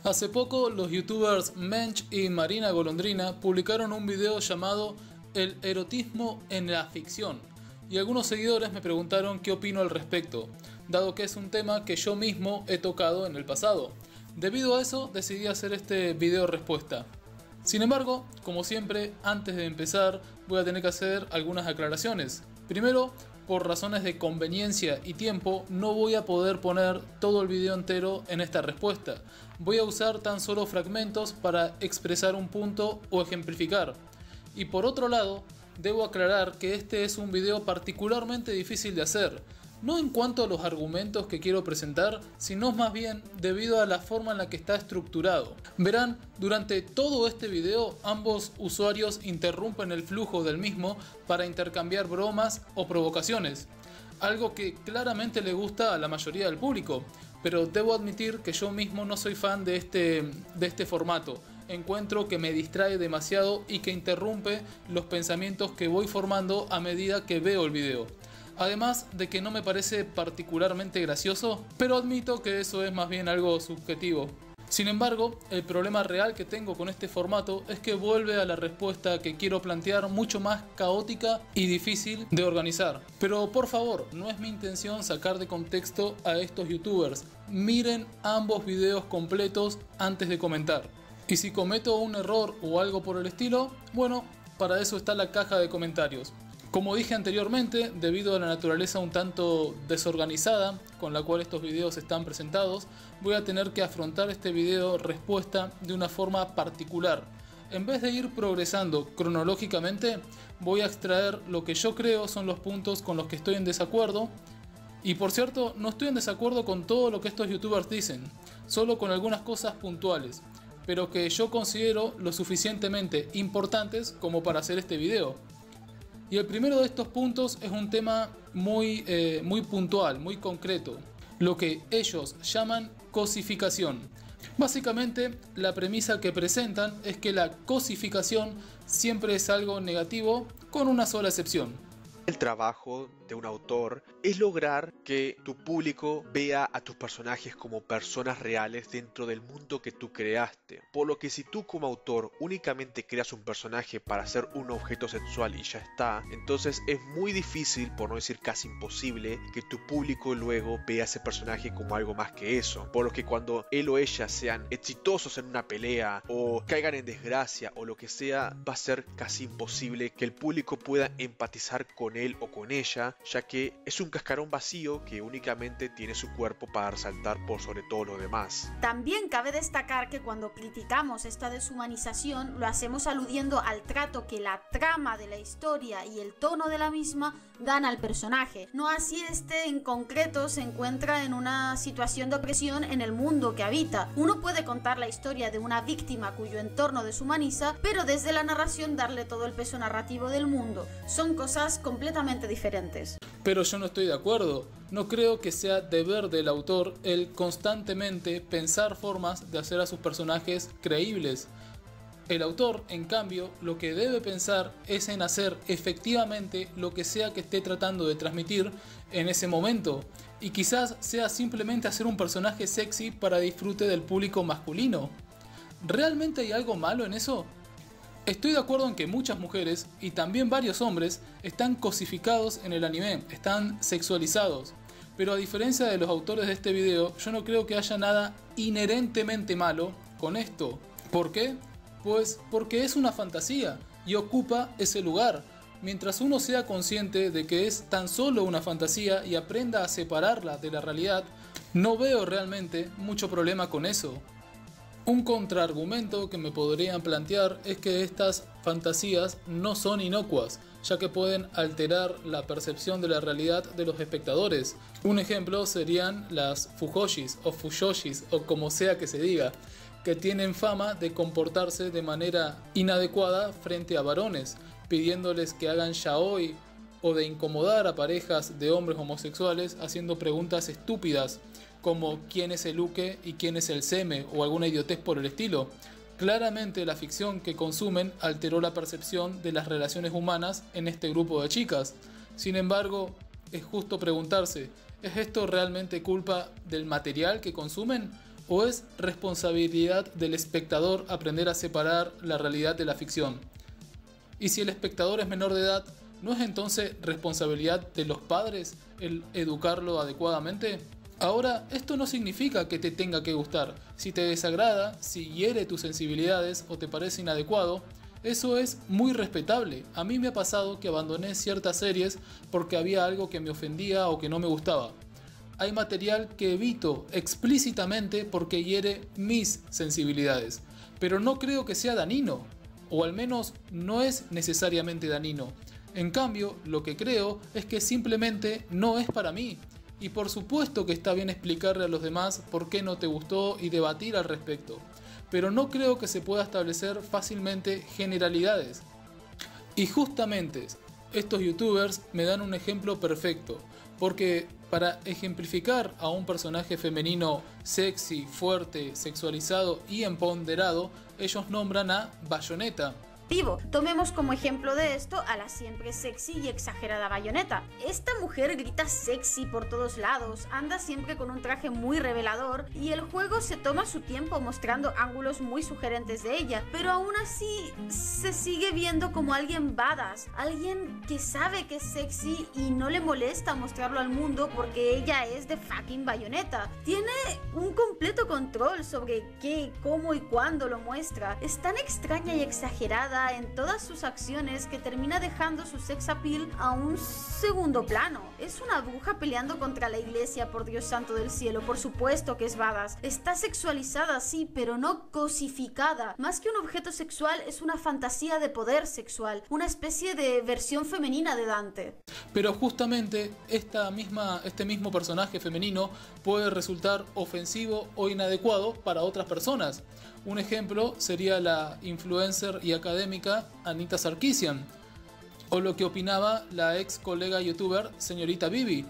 Hace poco los youtubers Mensch y Marina Golondrina publicaron un video llamado El erotismo en la ficción y algunos seguidores me preguntaron qué opino al respecto, dado que es un tema que yo mismo he tocado en el pasado. Debido a eso decidí hacer este video respuesta. Sin embargo, como siempre, antes de empezar voy a tener que hacer algunas aclaraciones. Primero, por razones de conveniencia y tiempo, no voy a poder poner todo el video entero en esta respuesta. Voy a usar tan solo fragmentos para expresar un punto o ejemplificar. Y por otro lado, debo aclarar que este es un video particularmente difícil de hacer. No en cuanto a los argumentos que quiero presentar, sino más bien debido a la forma en la que está estructurado. Verán, durante todo este video ambos usuarios interrumpen el flujo del mismo para intercambiar bromas o provocaciones, algo que claramente le gusta a la mayoría del público, pero debo admitir que yo mismo no soy fan de este formato. Encuentro que me distrae demasiado y que interrumpe los pensamientos que voy formando a medida que veo el video. Además de que no me parece particularmente gracioso, pero admito que eso es más bien algo subjetivo. Sin embargo, el problema real que tengo con este formato es que vuelve a la respuesta que quiero plantear mucho más caótica y difícil de organizar. Pero por favor, no es mi intención sacar de contexto a estos youtubers. Miren ambos videos completos antes de comentar. Y si cometo un error o algo por el estilo, bueno, para eso está la caja de comentarios. Como dije anteriormente, debido a la naturaleza un tanto desorganizada con la cual estos videos están presentados, voy a tener que afrontar este video respuesta de una forma particular. En vez de ir progresando cronológicamente, voy a extraer lo que yo creo son los puntos con los que estoy en desacuerdo. Y por cierto, no estoy en desacuerdo con todo lo que estos youtubers dicen, solo con algunas cosas puntuales, pero que yo considero lo suficientemente importantes como para hacer este video. Y el primero de estos puntos es un tema muy puntual, muy concreto, lo que ellos llaman cosificación. Básicamente, la premisa que presentan es que la cosificación siempre es algo negativo, con una sola excepción. El trabajo de un autor es lograr que tu público vea a tus personajes como personas reales dentro del mundo que tú creaste. Por lo que si tú como autor únicamente creas un personaje para ser un objeto sexual y ya está, entonces es muy difícil, por no decir casi imposible, que tu público luego vea a ese personaje como algo más que eso. Por lo que cuando él o ella sean exitosos en una pelea o caigan en desgracia o lo que sea, va a ser casi imposible que el público pueda empatizar con él o con ella, ya que es un cascarón vacío que únicamente tiene su cuerpo para resaltar por sobre todo lo demás. También cabe destacar que cuando criticamos esta deshumanización lo hacemos aludiendo al trato que la trama de la historia y el tono de la misma dan al personaje. No así este en concreto se encuentra en una situación de opresión en el mundo que habita. Uno puede contar la historia de una víctima cuyo entorno deshumaniza, pero desde la narración darle todo el peso narrativo del mundo. Son cosas completamente diferentes. Pero yo no estoy de acuerdo. No creo que sea deber del autor el constantemente pensar formas de hacer a sus personajes creíbles. El autor, en cambio, lo que debe pensar es en hacer efectivamente lo que sea que esté tratando de transmitir en ese momento. Y quizás sea simplemente hacer un personaje sexy para disfrute del público masculino. ¿Realmente hay algo malo en eso? Estoy de acuerdo en que muchas mujeres, y también varios hombres, están cosificados en el anime, están sexualizados. Pero a diferencia de los autores de este video, yo no creo que haya nada inherentemente malo con esto. ¿Por qué? Pues porque es una fantasía y ocupa ese lugar. Mientras uno sea consciente de que es tan solo una fantasía y aprenda a separarla de la realidad, no veo realmente mucho problema con eso. Un contraargumento que me podrían plantear es que estas fantasías no son inocuas, ya que pueden alterar la percepción de la realidad de los espectadores. Un ejemplo serían las fujoshis o fuyoshis o como sea que se diga, que tienen fama de comportarse de manera inadecuada frente a varones, pidiéndoles que hagan yaoi o de incomodar a parejas de hombres homosexuales haciendo preguntas estúpidas como quién es el uke y quién es el seme o alguna idiotez por el estilo. Claramente la ficción que consumen alteró la percepción de las relaciones humanas en este grupo de chicas. Sin embargo, es justo preguntarse, ¿es esto realmente culpa del material que consumen? ¿O es responsabilidad del espectador aprender a separar la realidad de la ficción? Y si el espectador es menor de edad, ¿no es entonces responsabilidad de los padres el educarlo adecuadamente? Ahora, esto no significa que te tenga que gustar. Si te desagrada, si hiere tus sensibilidades o te parece inadecuado, eso es muy respetable. A mí me ha pasado que abandoné ciertas series porque había algo que me ofendía o que no me gustaba. Hay material que evito explícitamente porque hiere mis sensibilidades, pero no creo que sea dañino, o al menos no es necesariamente dañino. En cambio, lo que creo es que simplemente no es para mí. Y por supuesto que está bien explicarle a los demás por qué no te gustó y debatir al respecto, pero no creo que se pueda establecer fácilmente generalidades. Y justamente estos youtubers me dan un ejemplo perfecto, porque para ejemplificar a un personaje femenino sexy, fuerte, sexualizado y empoderado, ellos nombran a Bayonetta. Tomemos como ejemplo de esto a la siempre sexy y exagerada Bayonetta. Esta mujer grita sexy por todos lados, anda siempre con un traje muy revelador y el juego se toma su tiempo mostrando ángulos muy sugerentes de ella, pero aún así se sigue viendo como alguien badass, alguien que sabe que es sexy y no le molesta mostrarlo al mundo porque ella es de fucking Bayonetta. Tiene un completo control sobre qué, cómo y cuándo lo muestra. Es tan extraña y exagerada en todas sus acciones que termina dejando su sex appeal a un segundo plano. Es una bruja peleando contra la iglesia, por Dios santo del cielo, por supuesto que es badass. Está sexualizada, sí, pero no cosificada. Más que un objeto sexual, es una fantasía de poder sexual, una especie de versión femenina de Dante. Pero justamente este mismo personaje femenino puede resultar ofensivo o inadecuado para otras personas. Un ejemplo sería la influencer y académica Anita Sarkeesian, o lo que opinaba la ex colega youtuber señorita Vivi.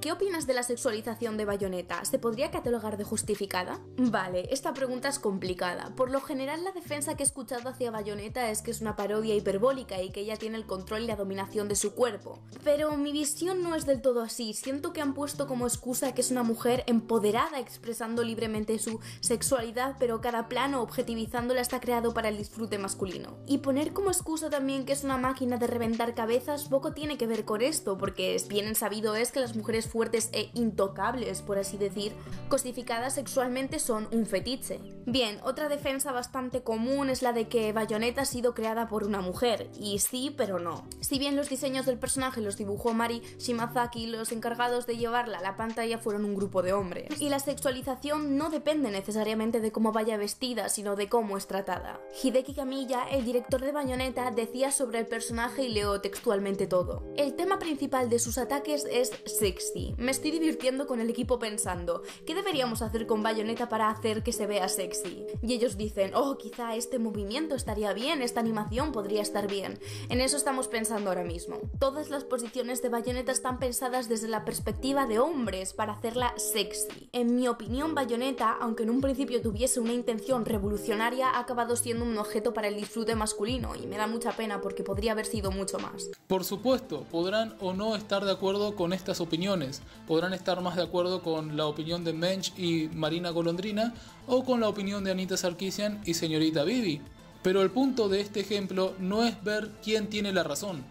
¿Qué opinas de la sexualización de Bayonetta? ¿Se podría catalogar de justificada? Vale, esta pregunta es complicada. Por lo general, la defensa que he escuchado hacia Bayonetta es que es una parodia hiperbólica y que ella tiene el control y la dominación de su cuerpo. Pero mi visión no es del todo así. Siento que han puesto como excusa que es una mujer empoderada expresando libremente su sexualidad, pero cada plano objetivizándola está creado para el disfrute masculino. Y poner como excusa también que es una máquina de reventar cabezas poco tiene que ver con esto, porque bien sabido es que las mujeres fuertes e intocables, por así decir, cosificadas sexualmente son un fetiche. Bien, otra defensa bastante común es la de que Bayonetta ha sido creada por una mujer, y sí, pero no. Si bien los diseños del personaje los dibujó Mari Shimazaki, los encargados de llevarla a la pantalla fueron un grupo de hombres. Y la sexualización no depende necesariamente de cómo vaya vestida, sino de cómo es tratada. Hideki Kamiya, el director de Bayonetta, decía sobre el personaje, y leo textualmente todo: el tema principal de sus ataques es sexy. Me estoy divirtiendo con el equipo pensando, ¿qué deberíamos hacer con Bayonetta para hacer que se vea sexy? Y ellos dicen, oh, quizá este movimiento estaría bien, esta animación podría estar bien. En eso estamos pensando ahora mismo. Todas las posiciones de Bayonetta están pensadas desde la perspectiva de hombres para hacerla sexy. En mi opinión, Bayonetta, aunque en un principio tuviese una intención revolucionaria, ha acabado siendo un objeto para el disfrute masculino, y me da mucha pena porque podría haber sido mucho más. Por supuesto, podrán o no estar de acuerdo con estas opiniones. Podrán estar más de acuerdo con la opinión de Mensch y Marina Golondrina o con la opinión de Anita Sarkeesian y señorita Vivi. Pero el punto de este ejemplo no es ver quién tiene la razón.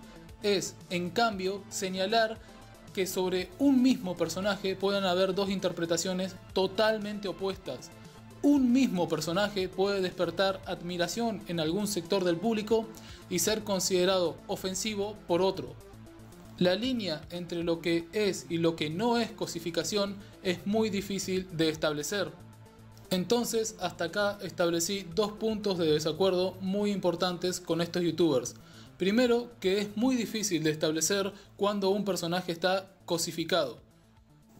Es, en cambio, señalar que sobre un mismo personaje pueden haber dos interpretaciones totalmente opuestas. Un mismo personaje puede despertar admiración en algún sector del público y ser considerado ofensivo por otro. La línea entre lo que es y lo que no es cosificación es muy difícil de establecer. Entonces, hasta acá establecí dos puntos de desacuerdo muy importantes con estos youtubers. Primero, que es muy difícil de establecer cuando un personaje está cosificado.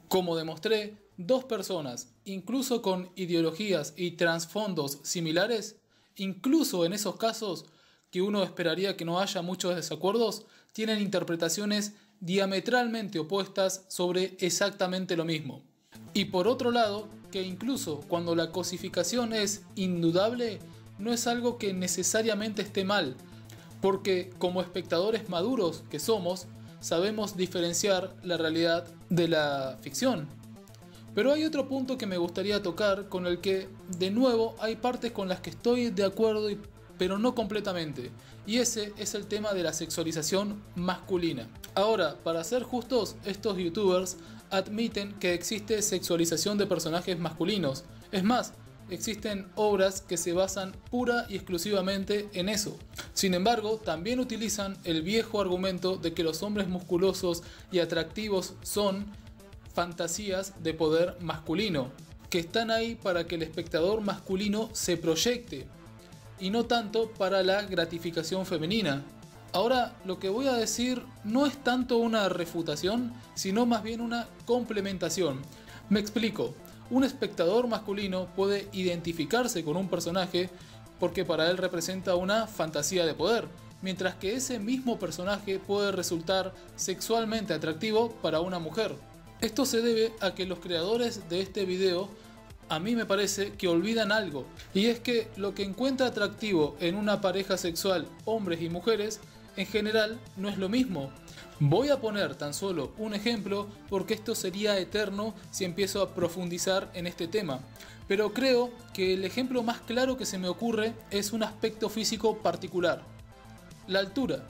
Como demostré, dos personas, incluso con ideologías y trasfondos similares, incluso en esos casos que uno esperaría que no haya muchos desacuerdos, tienen interpretaciones diametralmente opuestas sobre exactamente lo mismo. Y por otro lado, que incluso cuando la cosificación es indudable, no es algo que necesariamente esté mal, porque como espectadores maduros que somos, sabemos diferenciar la realidad de la ficción. Pero hay otro punto que me gustaría tocar, con el que, de nuevo, hay partes con las que estoy de acuerdo, pero no completamente. Y ese es el tema de la sexualización masculina. Ahora, para ser justos, estos youtubers admiten que existe sexualización de personajes masculinos. Es más, existen obras que se basan pura y exclusivamente en eso. Sin embargo, también utilizan el viejo argumento de que los hombres musculosos y atractivos son fantasías de poder masculino, que están ahí para que el espectador masculino se proyecte, y no tanto para la gratificación femenina. Ahora, lo que voy a decir no es tanto una refutación, sino más bien una complementación. Me explico. Un espectador masculino puede identificarse con un personaje porque para él representa una fantasía de poder, mientras que ese mismo personaje puede resultar sexualmente atractivo para una mujer. Esto se debe a que los creadores de este video, a mí me parece que olvidan algo, y es que lo que encuentra atractivo en una pareja sexual, hombres y mujeres, en general no es lo mismo. Voy a poner tan solo un ejemplo porque esto sería eterno si empiezo a profundizar en este tema, pero creo que el ejemplo más claro que se me ocurre es un aspecto físico particular: la altura.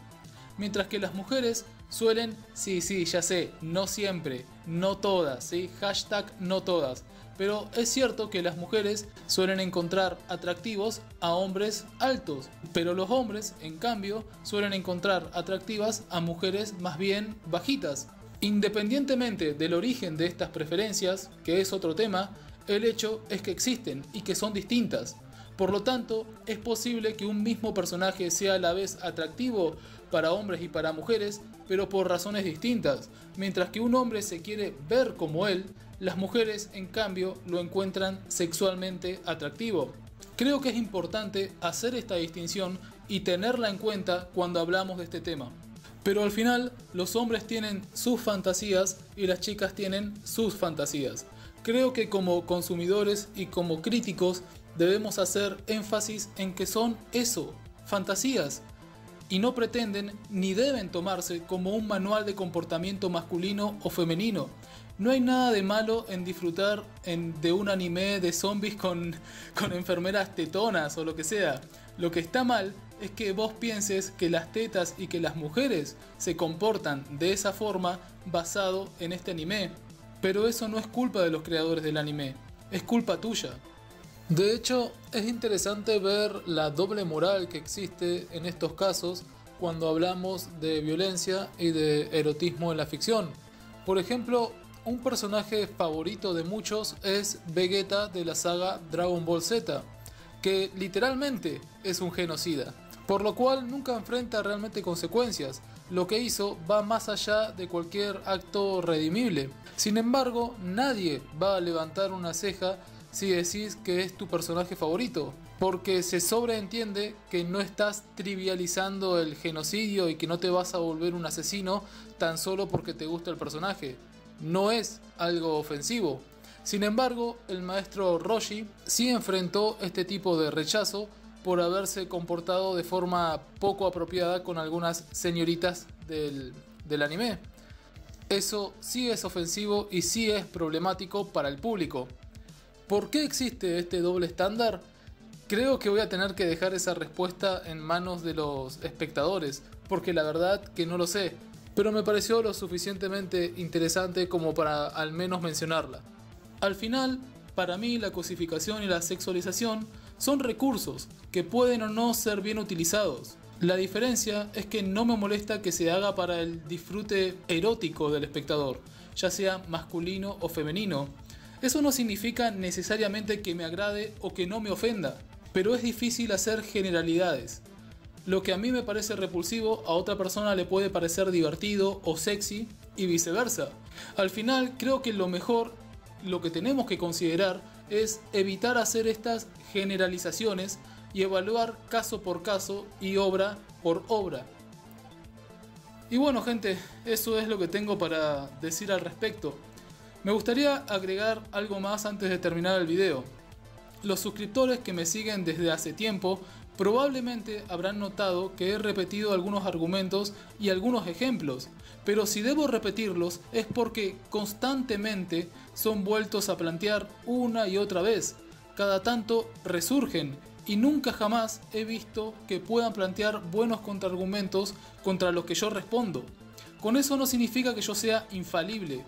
Mientras que las mujeres suelen, sí, ya sé, no siempre, no todas, ¿sí? Hashtag no todas. Pero es cierto que las mujeres suelen encontrar atractivos a hombres altos, pero los hombres, en cambio, suelen encontrar atractivas a mujeres más bien bajitas. Independientemente del origen de estas preferencias, que es otro tema, el hecho es que existen y que son distintas. Por lo tanto, es posible que un mismo personaje sea a la vez atractivo para hombres y para mujeres, pero por razones distintas. Mientras que un hombre se quiere ver como él, las mujeres, en cambio, lo encuentran sexualmente atractivo. Creo que es importante hacer esta distinción y tenerla en cuenta cuando hablamos de este tema. Pero al final, los hombres tienen sus fantasías y las chicas tienen sus fantasías. Creo que como consumidores y como críticos debemos hacer énfasis en que son eso, fantasías, y no pretenden ni deben tomarse como un manual de comportamiento masculino o femenino. No hay nada de malo en disfrutar de un anime de zombies con enfermeras tetonas o lo que sea. Lo que está mal es que vos pienses que las tetas y que las mujeres se comportan de esa forma basado en este anime. Pero eso no es culpa de los creadores del anime, es culpa tuya. De hecho, es interesante ver la doble moral que existe en estos casos cuando hablamos de violencia y de erotismo en la ficción. Por ejemplo, un personaje favorito de muchos es Vegeta de la saga Dragon Ball Z, que literalmente es un genocida, por lo cual nunca enfrenta realmente consecuencias. Lo que hizo va más allá de cualquier acto redimible. Sin embargo, nadie va a levantar una ceja si decís que es tu personaje favorito, porque se sobreentiende que no estás trivializando el genocidio y que no te vas a volver un asesino tan solo porque te gusta el personaje. No es algo ofensivo. Sin embargo, el maestro Roshi sí enfrentó este tipo de rechazo por haberse comportado de forma poco apropiada con algunas señoritas del anime. Eso sí es ofensivo y sí es problemático para el público. ¿Por qué existe este doble estándar? Creo que voy a tener que dejar esa respuesta en manos de los espectadores, porque la verdad que no lo sé, pero me pareció lo suficientemente interesante como para al menos mencionarla. Al final, para mí la cosificación y la sexualización son recursos que pueden o no ser bien utilizados. La diferencia es que no me molesta que se haga para el disfrute erótico del espectador, ya sea masculino o femenino. Eso no significa necesariamente que me agrade o que no me ofenda, pero es difícil hacer generalidades. Lo que a mí me parece repulsivo, a otra persona le puede parecer divertido o sexy y viceversa. Al final, creo que lo que tenemos que considerar es evitar hacer estas generalizaciones y evaluar caso por caso y obra por obra. Y bueno, gente, eso es lo que tengo para decir al respecto. Me gustaría agregar algo más antes de terminar el video. Los suscriptores que me siguen desde hace tiempo Probablemente habrán notado que he repetido algunos argumentos y algunos ejemplos, pero si debo repetirlos es porque constantemente son vueltos a plantear una y otra vez. Cada tanto resurgen y nunca jamás he visto que puedan plantear buenos contraargumentos contra lo que yo respondo. Con eso no significa que yo sea infalible.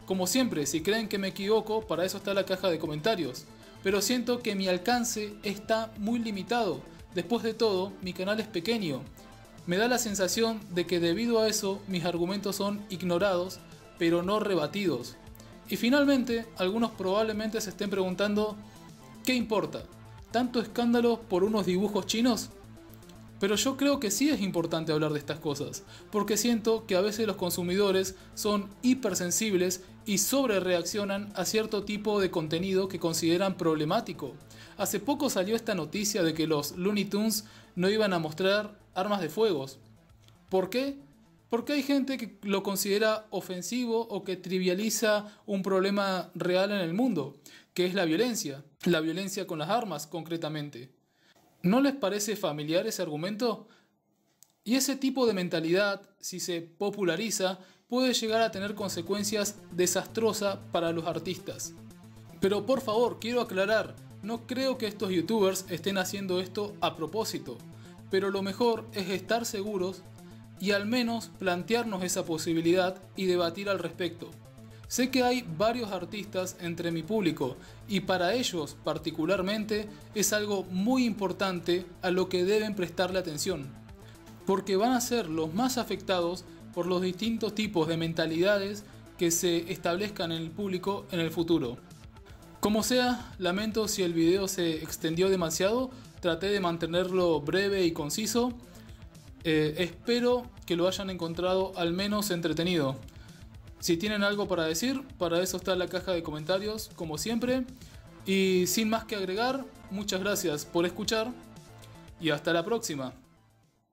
Como siempre, si creen que me equivoco, para eso está la caja de comentarios. Pero siento que mi alcance está muy limitado. Después de todo, mi canal es pequeño. Me da la sensación de que debido a eso mis argumentos son ignorados, pero no rebatidos. Y finalmente, algunos probablemente se estén preguntando, ¿qué importa? ¿Tanto escándalo por unos dibujos chinos? Pero yo creo que sí es importante hablar de estas cosas, porque siento que a veces los consumidores son hipersensibles y sobrereaccionan a cierto tipo de contenido que consideran problemático. Hace poco salió esta noticia de que los Looney Tunes no iban a mostrar armas de fuego. ¿Por qué? Porque hay gente que lo considera ofensivo o que trivializa un problema real en el mundo, que es la violencia con las armas concretamente. ¿No les parece familiar ese argumento? Y ese tipo de mentalidad, si se populariza, puede llegar a tener consecuencias desastrosas para los artistas. Pero por favor, quiero aclarar, no creo que estos youtubers estén haciendo esto a propósito, pero lo mejor es estar seguros y al menos plantearnos esa posibilidad y debatir al respecto. Sé que hay varios artistas entre mi público y para ellos particularmente es algo muy importante a lo que deben prestarle atención, porque van a ser los más afectados por los distintos tipos de mentalidades que se establezcan en el público en el futuro. Como sea, lamento si el video se extendió demasiado, traté de mantenerlo breve y conciso. Espero que lo hayan encontrado al menos entretenido. Si tienen algo para decir, para eso está la caja de comentarios, como siempre. Y sin más que agregar, muchas gracias por escuchar y hasta la próxima.